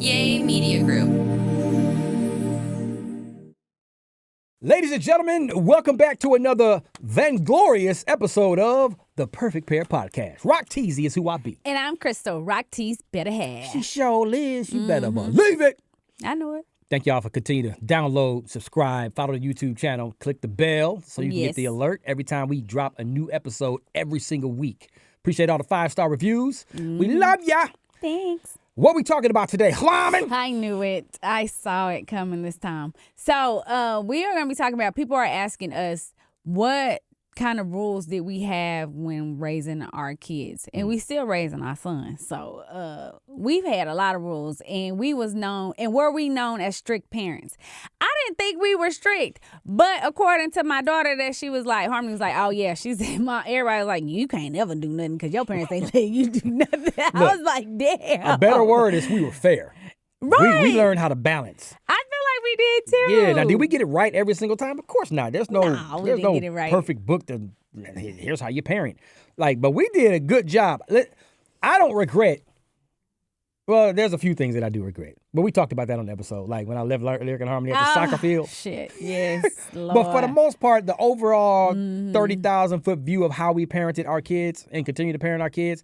Yay Media Group. Ladies and gentlemen, welcome back to another vainglorious episode of the Perfect Pair Podcast. Rock Teasy is who I be. And I'm Crystal. Rock Tease better have. She sure is. You better believe it. I know it. Thank y'all for continuing to download, subscribe, follow the YouTube channel, click the bell so you can get the alert every time we drop a new episode every single week. Appreciate all the 5-star reviews. We love ya. Thanks. What we talking about today, Hlyman? I knew it. I saw it coming this time. So we are going to be talking about, people are asking us what kind of rules did we have when raising our kids, and we still raising our sons. So we've had a lot of rules, and were we known as strict parents? I didn't think we were strict, but according to my daughter, that she was like, Harmony was like, oh yeah, she said, everybody was like, you can't ever do nothing because your parents ain't let you do nothing. I was like, damn. A better word is we were fair. Right. We learned how to balance. I feel like we did too. Yeah. Now, did we get it right every single time? Of course not. There's no get it right. perfect book to. Here's how you parent. But we did a good job. I don't regret. Well, there's a few things that I do regret, but we talked about that on the episode. Like when I left Lyric and Harmony at the soccer field. Shit. Yes. Lord. But for the most part, the overall 30,000-foot view of how we parented our kids and continue to parent our kids,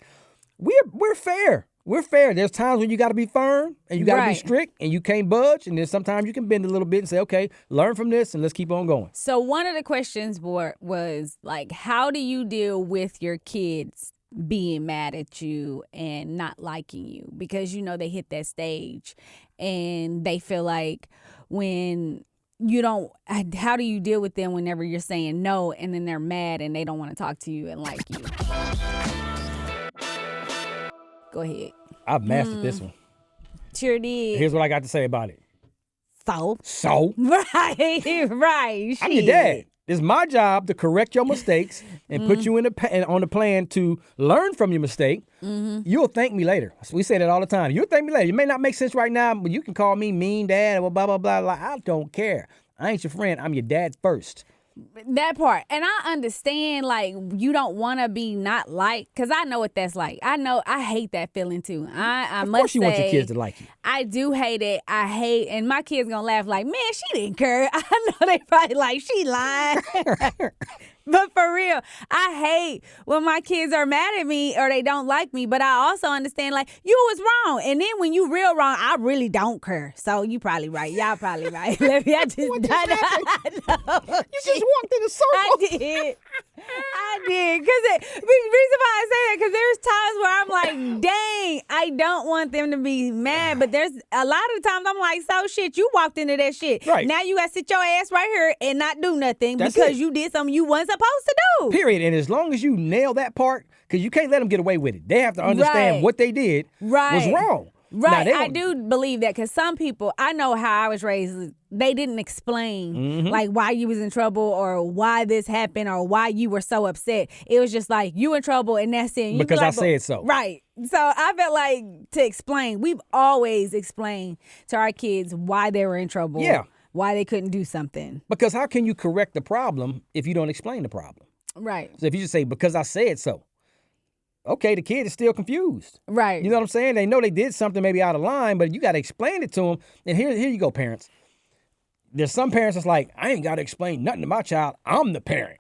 we're fair. We're fair. There's times when you got to be firm and you got to be strict and you can't budge. And then sometimes you can bend a little bit and say, okay, learn from this and let's keep on going. So one of the questions was like, how do you deal with your kids being mad at you and not liking you? Because, they hit that stage and they feel like when you don't, how do you deal with them whenever you're saying no and then they're mad and they don't want to talk to you and like you? Go ahead. I've mastered this one. Sure did. Here's what I got to say about it. So? Right. I'm your dad. It's my job to correct your mistakes and put you on the plan to learn from your mistake. You'll thank me later. We say that all the time. You'll thank me later. It may not make sense right now, but you can call me mean dad or blah, blah, blah. Like, I don't care. I ain't your friend. I'm your dad first. That part. And I understand, like, you don't want to be not liked, because I know what that's like. I hate that feeling, too. I of must course you want your kids to like you. I do hate it. And my kids going to laugh like, man, she didn't care. I know they probably like, she lying. But for real, I hate when my kids are mad at me or they don't like me. But I also understand, like, you was wrong. And then when you real wrong, I really don't care. So you probably right. Y'all probably right. I just You just walked in a circle. I did. Because the reason why I say that, because there's times where I'm like, dang, I don't want them to be mad. But there's a lot of times I'm like, so shit, you walked into that shit. Right. Now you got to sit your ass right here and not do nothing That's because it. you did something you wasn't supposed to do. Period. And as long as you nail that part, because you can't let them get away with it. They have to understand what they did was wrong. Right. Now, I do believe that, because some people, I know how I was raised, they didn't explain like why you was in trouble or why this happened or why you were so upset. It was just like, you in trouble and that's it. You Because like, I said so. Right. So I felt like to explain, we've always explained to our kids why they were in trouble. Yeah. Why they couldn't do something. Because how can you correct the problem if you don't explain the problem? Right. So if you just say, because I said so. Okay, the kid is still confused. Right. You know what I'm saying? They know they did something maybe out of line, but you got to explain it to them. And here you go, parents. There's some parents that's like, I ain't got to explain nothing to my child. I'm the parent.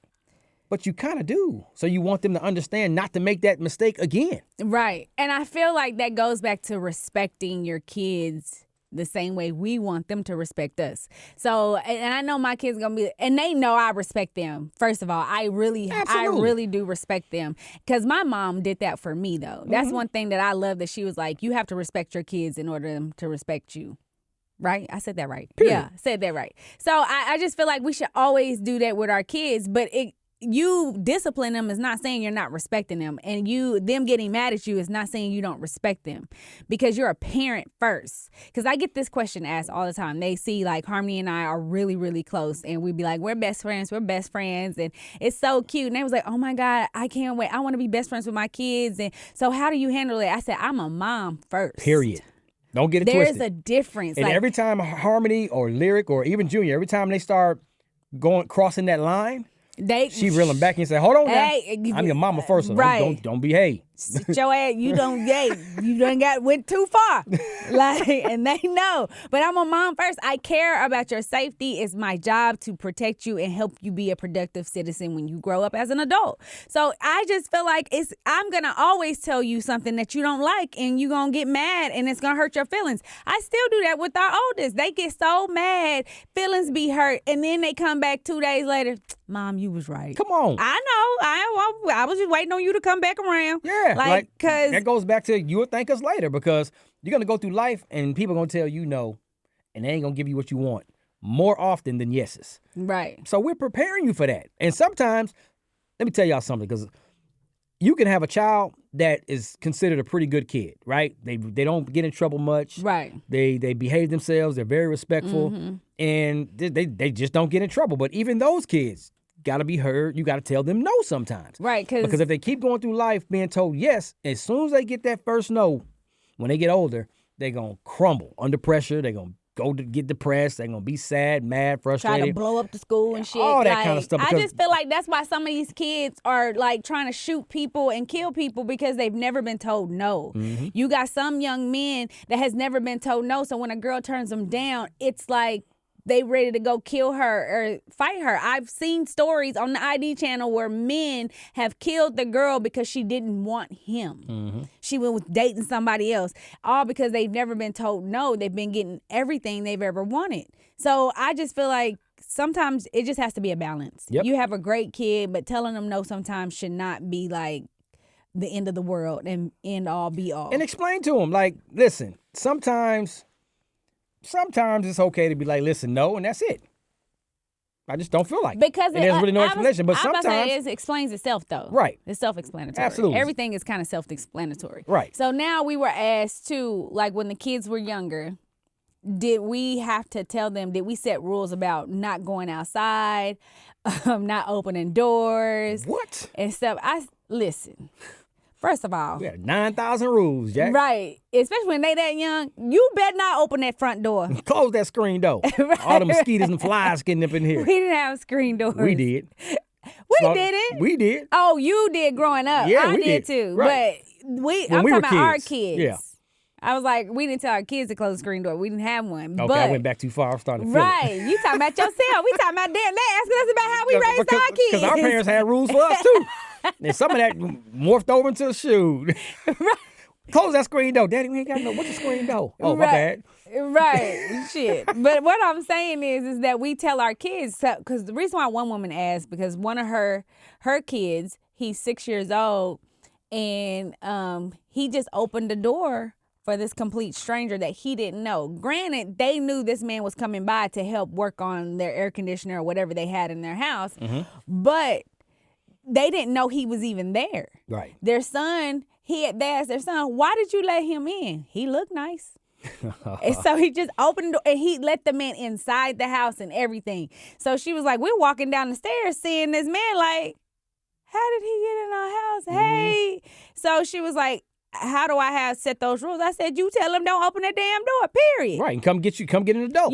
But you kind of do. So you want them to understand not to make that mistake again. Right. And I feel like that goes back to respecting your kids the same way we want them to respect us. So, and I know my kids gonna be, and they know I respect them. First of all, I really do respect them, because my mom did that for me though. That's one thing that I love, that she was like, you have to respect your kids in order for them to respect you. Right? I said that right. Period. Yeah, said that right. So I just feel like we should always do that with our kids, but you discipline them is not saying you're not respecting them, and them getting mad at you is not saying you don't respect them, because you're a parent first. Because I get this question asked all the time. They see like Harmony and I are really, really close, and we'd be like, we're best friends, and it's so cute. And they was like, oh my God, I can't wait. I want to be best friends with my kids. And so how do you handle it? I said, I'm a mom first. Period. Don't get it twisted. There's a difference. And like, every time Harmony or Lyric or even Junior, every time they start crossing that line, She reeling back and say, "Hold on, Hey, now. I'm your mama first, so right. don't behave." Your ass, you done went too far. And they know. But I'm a mom first. I care about your safety. It's my job to protect you and help you be a productive citizen when you grow up as an adult. So I just feel like I'm gonna always tell you something that you don't like, and you're gonna get mad, and it's gonna hurt your feelings. I still do that with our oldest. They get so mad, feelings be hurt, and then they come back 2 days later. Mom, you was right. Come on. I know. I was just waiting on you to come back around. Yeah. Cause that goes back to you'll thank us later, because you're going to go through life and people are going to tell you no, and they ain't going to give you what you want more often than yeses. Right. So we're preparing you for that. And sometimes, let me tell y'all something, because you can have a child that is considered a pretty good kid, right? They don't get in trouble much. Right. They behave themselves. They're very respectful. Mm-hmm. And they just don't get in trouble. But even those kids got to be heard. You got to tell them no sometimes. Right. Because if they keep going through life being told yes, as soon as they get that first no, when they get older, they're going to crumble under pressure. They're going to go to get depressed. They're going to be sad, mad, frustrated. Try to blow up the school and shit. All that kind of stuff. I just feel like that's why some of these kids are like trying to shoot people and kill people, because they've never been told no. Mm-hmm. You got some young men that has never been told no. So when a girl turns them down, it's like they ready to go kill her or fight her. I've seen stories on the ID channel where men have killed the girl because she didn't want him. Mm-hmm. She was dating somebody else, all because they've never been told no. They've been getting everything they've ever wanted. So I just feel like sometimes it just has to be a balance. Yep. You have a great kid, but telling them no sometimes should not be like the end of the world and end all be all. And explain to them, like, listen, sometimes it's okay to be like, listen, no, and that's it. I just don't feel like it. Because and there's really no explanation. But sometimes it explains itself, though. Right. It's self-explanatory. Absolutely. Everything is kind of self-explanatory. Right. So now we were asked to, like when the kids were younger, did we have to tell them, did we set rules about not going outside, not opening doors? What? And stuff. Listen. First of all, we had 9,000 rules, Jack. Right. Especially when they that young, you better not open that front door. Close that screen door. Right. All the mosquitoes and flies getting up in here. We didn't have screen doors. We did. We didn't. We did. Oh, you did growing up. Yeah, I we did too. Right. But I'm talking about our kids. Yeah. I was like, we didn't tell our kids to close the screen door. We didn't have one. Okay, but, I went back too far. I started to feel right. it. You talking about yourself. We talking about them. They asking us about how we raised our kids. Because our parents had rules for us too. And some of that morphed over into a shoe. Right. Close that screen door. Daddy, we ain't got no. What's the screen door? Oh, my bad. Right. Shit. But what I'm saying is that we tell our kids, because the reason why one woman asked, because one of her kids, he's 6 years old, and he just opened the door for this complete stranger that he didn't know. Granted, they knew this man was coming by to help work on their air conditioner or whatever they had in their house, but they didn't know he was even there. Right. Their son, they asked their son, why did you let him in? He looked nice. And so he just opened the door and he let the man inside the house and everything. So she was like, we're walking down the stairs seeing this man like, how did he get in our house? Hey. So she was like, how do I set those rules? I said, you tell them don't open that damn door, period. Right, and come get an adult.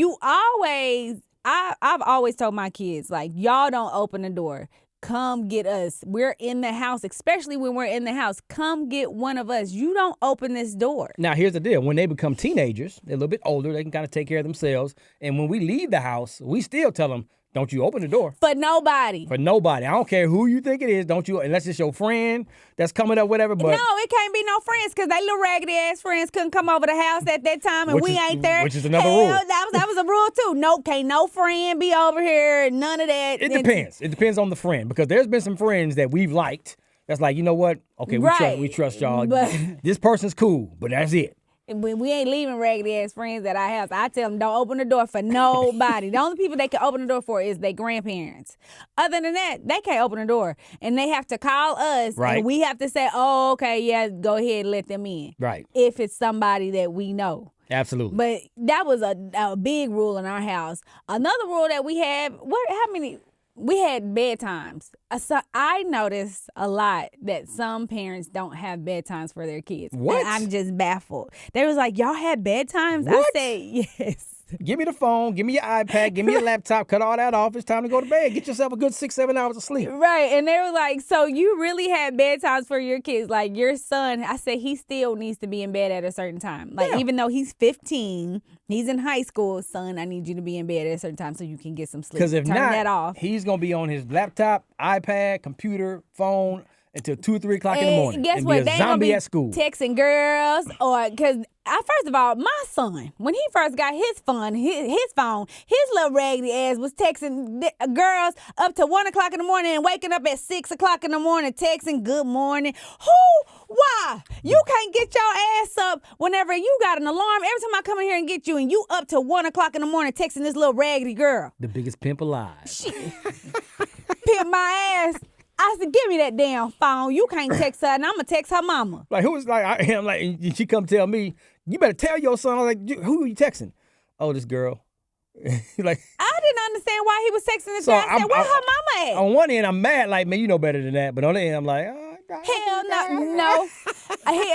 I've always told my kids, like, y'all don't open the door. Come get us. We're in the house, especially when we're in the house. Come get one of us. You don't open this door. Now, here's the deal. When they become teenagers, they're a little bit older. They can kind of take care of themselves. And when we leave the house, we still tell them, don't you open the door. For nobody. For nobody. I don't care who you think it is. Don't you, unless it's your friend that's coming up, whatever. But no, it can't be no friends, because they little raggedy ass friends couldn't come over the house at that time, and we ain't there. Which is another rule. That was a rule too. No, can't no friend be over here. None of that. It depends. It depends on the friend, because there's been some friends that we've liked. That's like, you know what? Okay, we trust y'all. But this person's cool, but that's it. When we ain't leaving raggedy ass friends at our house, I tell them don't open the door for nobody. The only people they can open the door for is their grandparents. Other than that, they can't open the door, and they have to call us, right. And we have to say, "Oh, okay, yeah, go ahead, and let them in." Right. If it's somebody that we know. Absolutely. But that was a big rule in our house. Another rule that we had. How many? We had bedtimes. So I noticed a lot that some parents don't have bedtimes for their kids. What? And I'm just baffled. They was like, y'all had bedtimes? What? I said, yes. Give me the phone. Give me your iPad. Give me your laptop. Cut all that off. It's time to go to bed. Get yourself a good 6-7 hours of sleep. Right. And they were like, so you really had bedtimes for your kids. Like your son, I said he still needs to be in bed at a certain time. Like even though he's 15, he's in high school, son, I need you to be in bed at a certain time so you can get some sleep. Because if Turn not, that off. he's going to be on his laptop, iPad, computer, phone until 2 or 3 o'clock in the morning. Guess and what? be a They ain't gonna zombie be at school. texting girls or because first of all, my son, when he first got his phone, his little raggedy ass was texting girls up to 1 o'clock in the morning and waking up at 6 o'clock in the morning texting good morning. Why? You can't get your ass up whenever you got an alarm. Every time I come in here and get you and you up to 1 o'clock in the morning texting this little raggedy girl. The biggest pimp alive. Pimp my ass. I said, give me that damn phone. You can't text her, and I'm going to text her mama. Like, who was like, I'm like, and she come tell me, you better tell your son. I was like, who are you texting? Oh, this girl. Like, I didn't understand why he was texting this girl. I said, where her mama at? On one end, I'm mad, like, man, you know better than that. But on the end, I'm like, hell no.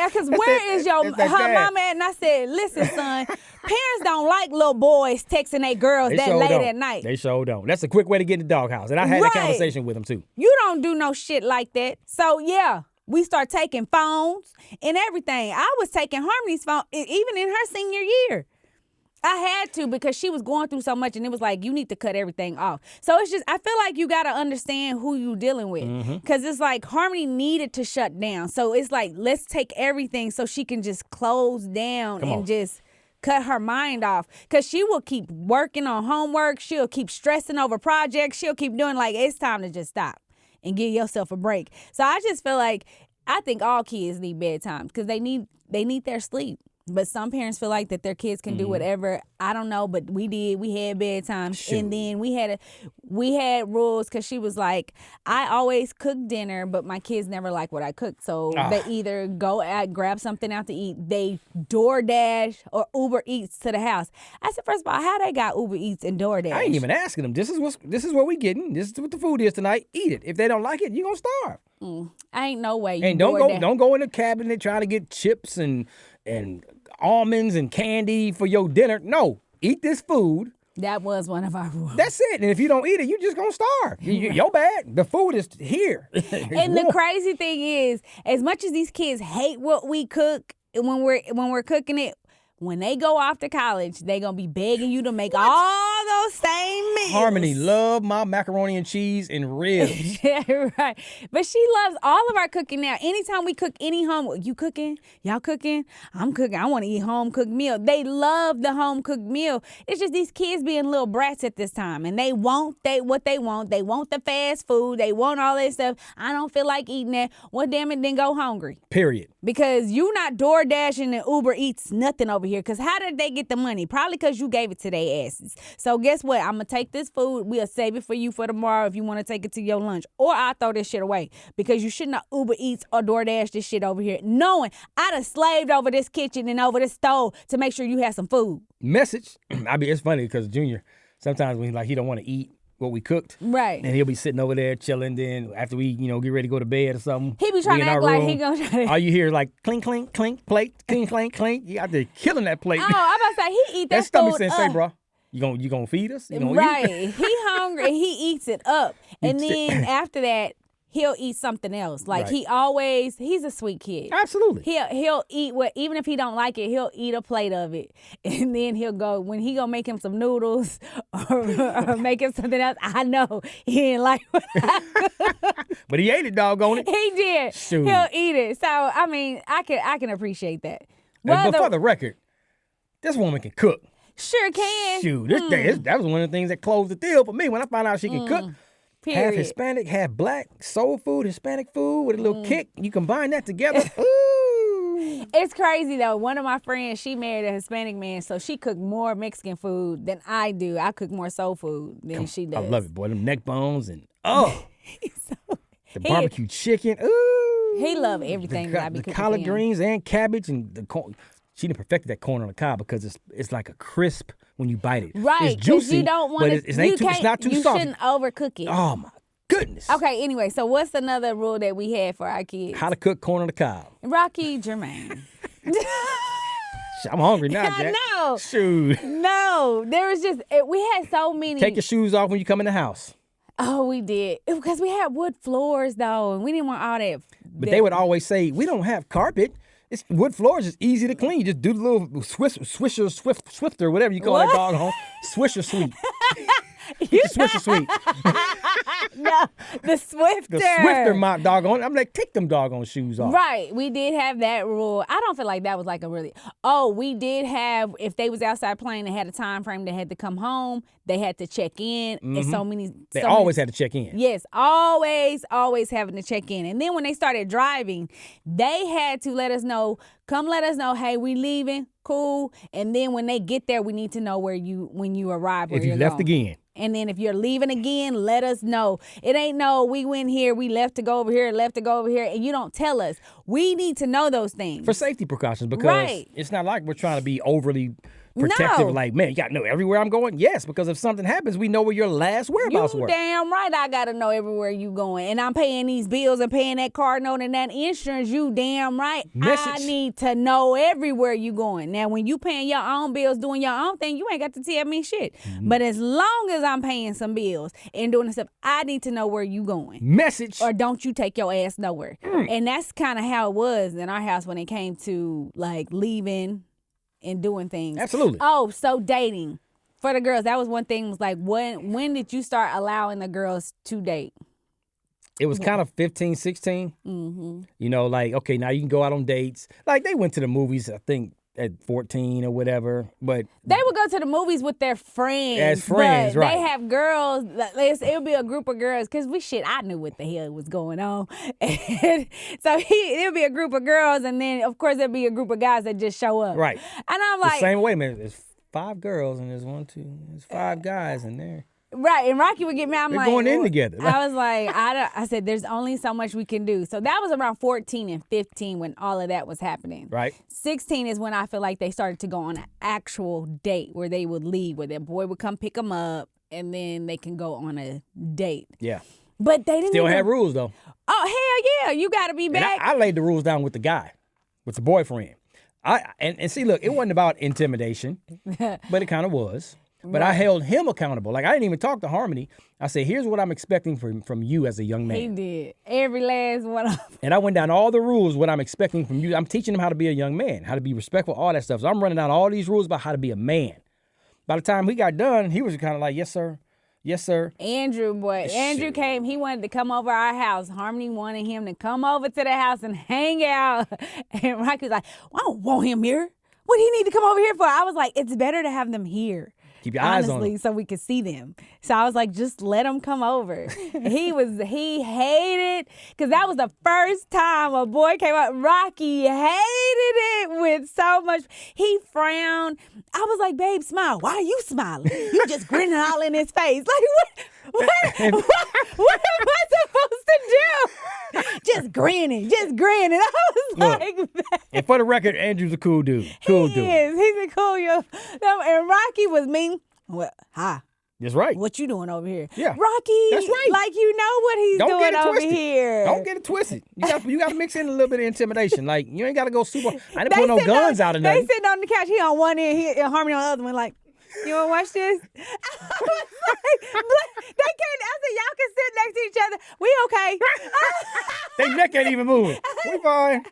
Because where is her mama at? And I said, listen, son, parents don't like little boys texting their girls that late at night. They sure don't. That's a quick way to get in the doghouse. And I had a conversation with him, too. You don't do no shit like that. So, yeah. We start taking phones and everything. I was taking Harmony's phone, even in her senior year. I had to because she was going through so much and it was like, you need to cut everything off. So it's just, I feel like you got to understand who you dealing with. Because it's like Harmony needed to shut down. So it's like, let's take everything so she can just close down and just cut her mind off. Because she will keep working on homework. She'll keep stressing over projects. She'll keep doing like, it's time to just stop and give yourself a break. So I just feel like, I think all kids need bedtime because they need their sleep. But some parents feel like that their kids can do whatever. I don't know, but we did. We had bedtimes, and then we had rules because she was like, I always cook dinner, but my kids never like what I cook. So they either go out, grab something out to eat, they DoorDash or Uber Eats to the house. I said, first of all, how they got Uber Eats and DoorDash? I ain't even asking them. This is what we getting. This is what the food is tonight. Eat it. If they don't like it, you gonna starve. Ain't no way. And don't go in the cabinet trying to get chips and almonds and candy for your dinner. No, eat this food. That was one of our rules. That's it. And if you don't eat it, you just gonna starve. Your bad. The food is here. And the crazy thing is, as much as these kids hate what we cook when we're cooking it, when they go off to college, they gonna be begging you to make all those same meals. Harmony love my macaroni and cheese and ribs. Yeah, right. But she loves all of our cooking now. Anytime we cook any you cooking? Y'all cooking? I'm cooking. I want to eat home cooked meal. They love the home cooked meal. It's just these kids being little brats at this time, and they want what they want. They want the fast food. They want all that stuff. I don't feel like eating that. Well, damn it, then go hungry. Period. Because you not DoorDashing and Uber Eats nothing over here. Because how did they get the money? Probably because you gave it to their asses. So guess what? I'm going to take this food. We'll save it for you for tomorrow if you want to take it to your lunch. Or I'll throw this shit away. Because you shouldn't have Uber Eats or DoorDash this shit over here. Knowing I done slaved over this kitchen and over this stove to make sure you have some food. Message. It's funny because Junior, sometimes when he don't want to eat what we cooked. Right. And he'll be sitting over there chilling. Then after we, get ready to go to bed or something. He be trying to act like he gonna try to. All you hear is like clink, clink, clink, plate, clink, clink, clink. You out there killing that plate. Oh, I'm about to say, he eat that stomach food saying, say, bro, you gonna feed us? You gonna right. eat? He hungry. He eats it up. And then after that, he'll eat something else. Like right. He's a sweet kid. Absolutely. He'll eat even if he don't like it, he'll eat a plate of it. And then he'll go, when he gonna make him some noodles or make him something else, I know he didn't like what I cooked. But he ate it, doggone it. He did. Shoot. He'll eat it. So, I mean, I can appreciate that. Well, but for the record, this woman can cook. Sure can. Shoot, that was one of the things that closed the deal for me when I found out she can cook. Period. Half Hispanic, half black, soul food, Hispanic food with a little kick. You combine that together. Ooh. It's crazy, though. One of my friends, she married a Hispanic man, so she cooked more Mexican food than I do. I cook more soul food than she does. I love it, boy. Them neck bones and, the barbecue chicken. Ooh. He love everything that I be cooking. The collard greens and cabbage and the corn. She done perfected that corn on the cob because it's like a crisp when you bite it. Right. It's juicy, you don't want but it's not too soft. You shouldn't overcook it. Oh, my goodness. Okay, anyway, so what's another rule that we had for our kids? How to cook corn on the cob. Rocky Jermaine. I'm hungry now, I Jack. know. Shoot. No, there was just we had so many. Take your shoes off when you come in the house. Oh, we did because we had wood floors though, and we didn't want all that. But they would always say, we don't have carpet. It's wood floors is easy to clean. You just do the little swifter, whatever you call that doggone. Swisher sweep. You Swisher sweep. No, the Swifter. The Swifter mop doggone. I'm like, take them doggone shoes off. Right. We did have that rule. I don't feel like that was like a really. Oh, we did have, if they was outside playing, they had a time frame, they had to come home, they had to check in. And so many. They always had to check in. Yes, always having to check in. And then when they started driving, they had to let us know, come let us know, hey, we leaving, cool. And then when they get there, we need to know when you arrive. If you left again. And then if you're leaving again, let us know. It ain't no, we went here, we left to go over here, and you don't tell us. We need to know those things. For safety precautions, because it's not like we're trying to be overly protective. No. Like, man, you got to know everywhere I'm going. Yes, because if something happens, we know where your last whereabouts were. You damn right I got to know everywhere you going. And I'm paying these bills and paying that car note and that insurance. You damn right. I need to know everywhere you going. Now, when you paying your own bills, doing your own thing, you ain't got to tell me shit. But as long as I'm paying some bills and doing stuff, I need to know where you going. Message. Or don't you take your ass nowhere. And that's kind of how it was in our house when it came to like leaving and doing things. Absolutely. Oh, so dating for the girls. That was one thing. Was like, when did you start allowing the girls to date? It was kind of 15, 16. You know, like, okay, now you can go out on dates. Like, they went to the movies, I think, at 14 or whatever. But they would go to the movies with their friends. As friends, but right. They have girls. It would be a group of girls. Because I knew what the hell was going on. And so it would be a group of girls. And then, of course, there'd be a group of guys that just show up. Right. And I'm like. The same way, man. There's 5 girls and there's 5 guys in there. Right, and Rocky would get me. I'm They're like, going in together. I was like, I said, there's only so much we can do. So that was around 14 and 15 when all of that was happening. Right. 16 is when I feel like they started to go on an actual date where they would leave, where their boy would come pick them up, and then they can go on a date. Yeah. But they didn't still have rules though. Oh hell yeah, you got to be back. I laid the rules down with the guy, with the boyfriend. And see, look, it wasn't about intimidation, but it kind of was. But I held him accountable. Like, I didn't even talk to Harmony. I said, here's what I'm expecting from you as a young man. He did. Every last one of them. And I went down all the rules, what I'm expecting from you. I'm teaching him how to be a young man, how to be respectful, all that stuff. So I'm running down all these rules about how to be a man. By the time we got done, he was kind of like, yes, sir. Yes, sir. Andrew came. He wanted to come over our house. Harmony wanted him to come over to the house and hang out. And Rocky was like, well, I don't want him here. What do he need to come over here for? I was like, it's better to have them here. Keep your eyes on them. So we could see them. So I was like, just let them come over. He hated, because that was the first time a boy came up. Rocky hated it with so much. He frowned. I was like, babe, smile. Why are you smiling? You just grinning all in his face. Like, what am I supposed to do? Just grinning. I was like, and for the record, Andrew's a cool dude. Cool dude. He's a cool yo. And Rocky was mean. Well, hi. That's right. What you doing over here? Yeah. Rocky. That's right. Like, you know what he's doing over here. Don't get it twisted. You got to mix in a little bit of intimidation. Like, you ain't got to go super. I didn't put no guns out of nothing. They sitting on the couch. He on one end, Harmony on the other one. Like, you want to watch this? I was like, they can't. I said, y'all can sit next to each other. We okay. They neck ain't even moving. We fine.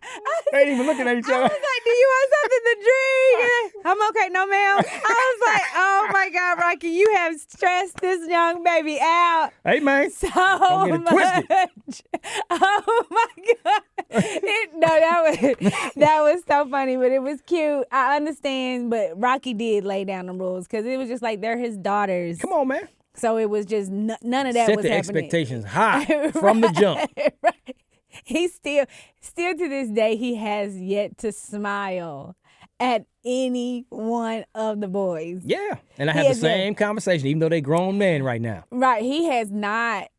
They ain't even looking at each other. I was like, do you want something to drink? I'm okay. No, ma'am. I was like, oh, my God, Rocky, you have stressed this young baby out. Hey, man. So don't get it twisted. much. Oh, my God. That was so funny, but it was cute. I understand, but Rocky did lay down the rules because it was just like they're his daughters. Come on, man. So it was just none of that Set was the happening. expectations high from the jump. Right. He still to this day, he has yet to smile at any one of the boys. Yeah. And I had the same conversation, even though they grown men right now. Right. He has not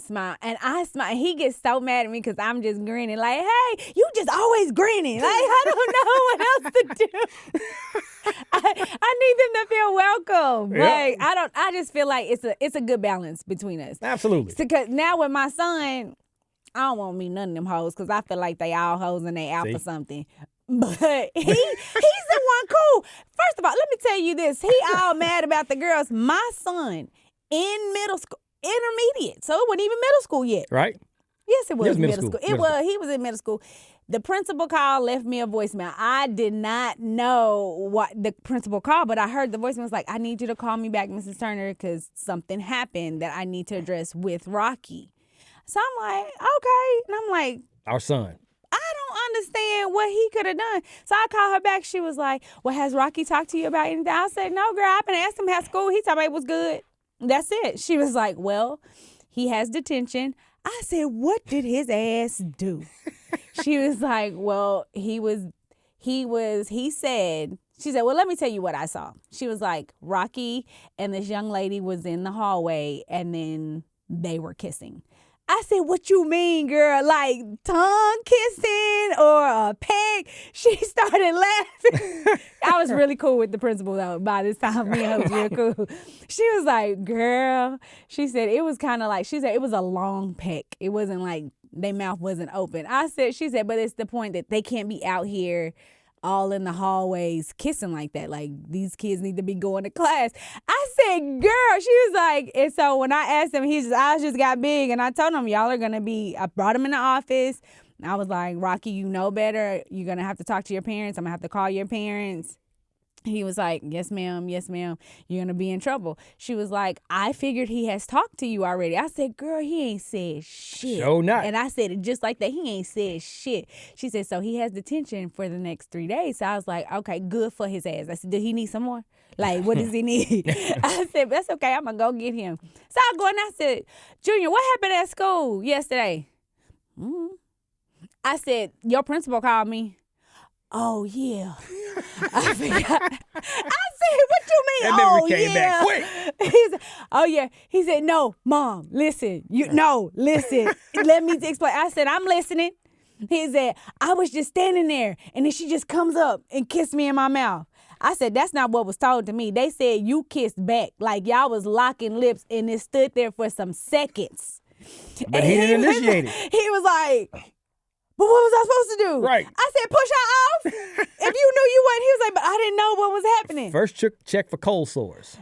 smiled. And I smile. He gets so mad at me because I'm just grinning. Like, hey, you just always grinning. Like, I don't know what else to do. I need them to feel welcome. Yep. Like, I just feel like it's a good balance between us. Absolutely. Because now with my son, I don't want to meet none of them hoes because I feel like they all hoes and they out for something. But he's the one cool. First of all, let me tell you this. He all mad about the girls. My son in middle school, intermediate, so it wasn't even middle school yet. Right? Yes, it was middle middle school. school. It was. He was in middle school. The principal called, left me a voicemail. I did not know what the principal called, but I heard the voicemail was like, I need you to call me back, Mrs. Turner, because something happened that I need to address with Rocky. So I'm like, okay. And I'm like, Our son. I don't understand what he could have done. So I called her back. She was like, well, has Rocky talked to you about anything? I said, no, girl. I've been asking him how school. He told me it was good. That's it. She was like, well, he has detention. I said, what did his ass do? She was like, well, he said, she said, well, let me tell you what I saw. She was like, Rocky and this young lady was in the hallway and then they were kissing. I said, what you mean, girl? Like tongue kissing or a peg? She started laughing. I was really cool with the principal, though. By this time, me and her was real cool. She was like, girl, she said, it was kind of like, she said, it was a long peck. It wasn't like their mouth wasn't open. She said, but it's the point that they can't be out here all in the hallways kissing like that. Like, these kids need to be going to class. I said, girl, she was like, and so when I asked him, his eyes just got big, and I told him, y'all are going to be, I brought him in the office. I was like, Rocky, you know better. You're going to have to talk to your parents. I'm going to have to call your parents. He was like, yes, ma'am. Yes, ma'am. You're going to be in trouble. She was like, I figured he has talked to you already. I said, girl, he ain't said shit. Sure not. And I said it just like that. He ain't said shit. She said, so he has detention for the next 3 days. So I was like, okay, good for his ass. I said, did he need some more? Like, what does he need? I said, that's okay. I'm going to go get him. So I go and I said, Junior, what happened at school yesterday? I said, your principal called me. Oh, yeah. I forgot. I said, what you mean? That memory came back quick. He said, oh, yeah. He said, no, Mom, listen. Listen. Let me explain. I said, I'm listening. He said, I was just standing there, and then she just comes up and kissed me in my mouth. I said, that's not what was told to me. They said you kissed back. Like y'all was locking lips, and it stood there for some seconds. But he didn't initiate it. He was like, but what was I supposed to do? Right. I said, push her off. If you knew you wasn't, he was like, but I didn't know what was happening. First check for cold sores.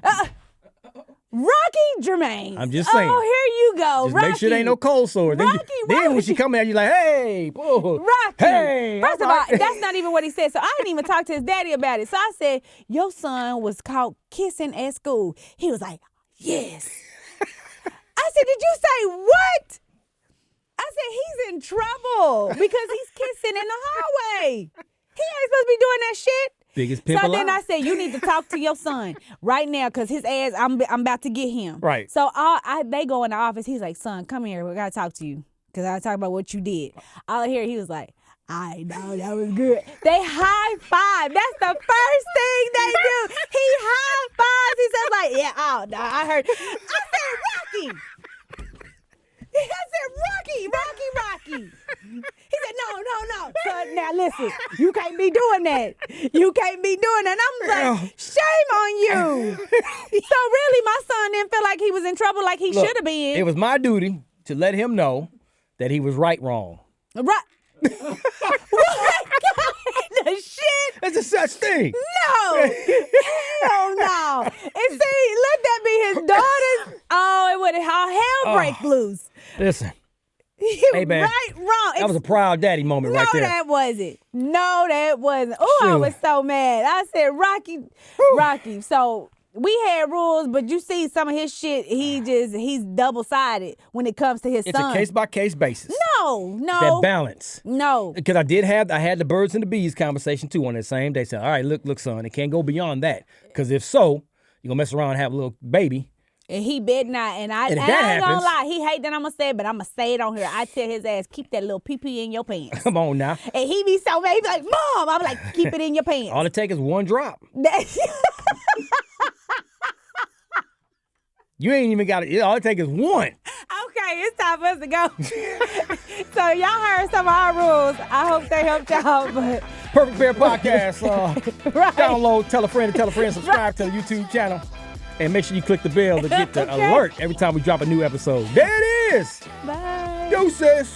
Rocky Jermaine. I'm just saying. Oh, here you go. Just Rocky. make sure there ain't no cold sores. Then when she come out, you're like, hey, whoa, Rocky. hey. First of all, that's not even what he said. So I didn't even talk to his daddy about it. So I said, your son was caught kissing at school. He was like, yes. I said, did you say what? I said, he's in trouble because he's kissing in the hallway. He ain't supposed to be doing that shit. Biggest pimp So alive. then I said, you need to talk to your son right now because his ass, I'm about to get him. Right. So they go in the office. He's like, son, come here. We got to talk to you because I got to talk about what you did. All I hear, he was like, I know, that was good. They high five. That's the first thing they do. He high fives. He says like, yeah, oh, no, I heard. I said, Rocky. I said, Rocky. He said, no. So now listen, you can't be doing that. You can't be doing that. And I'm like, shame on you. So really, my son didn't feel like he was in trouble like he should have been. It was my duty to let him know that he was wrong. Right. What the shit? That's a such thing. No. Hell no. And see, let that be his daughter's. Oh, it would how hell break loose. Listen. Hey, man. Right, wrong. That was a proud daddy moment right there. No, that wasn't. Oh, I was so mad. I said, Rocky. So we had rules, but you see some of his shit, he's double-sided when it comes to his son. It's a case-by-case basis. No. That balance. No. Because I had the birds and the bees conversation too on that same day. Said, all right, look, son, it can't go beyond that. Because if so, you're going to mess around and have a little baby. And he bet not. And I ain't gonna lie. He hate that I'm gonna say it, but I'm gonna say it on here. I tell his ass, keep that little pee-pee in your pants. Come on now. And he be so mad. He be like, Mom. I'm like, keep it in your pants. All it takes is one drop. You ain't even got it. All it takes is one. Okay, it's time for us to go. So y'all heard some of our rules. I hope they helped y'all. But Perfect Bear Podcast. right. Download, tell a friend, subscribe to the YouTube channel. And make sure you click the bell to get the alert every time we drop a new episode. There it is. Bye. Deuces.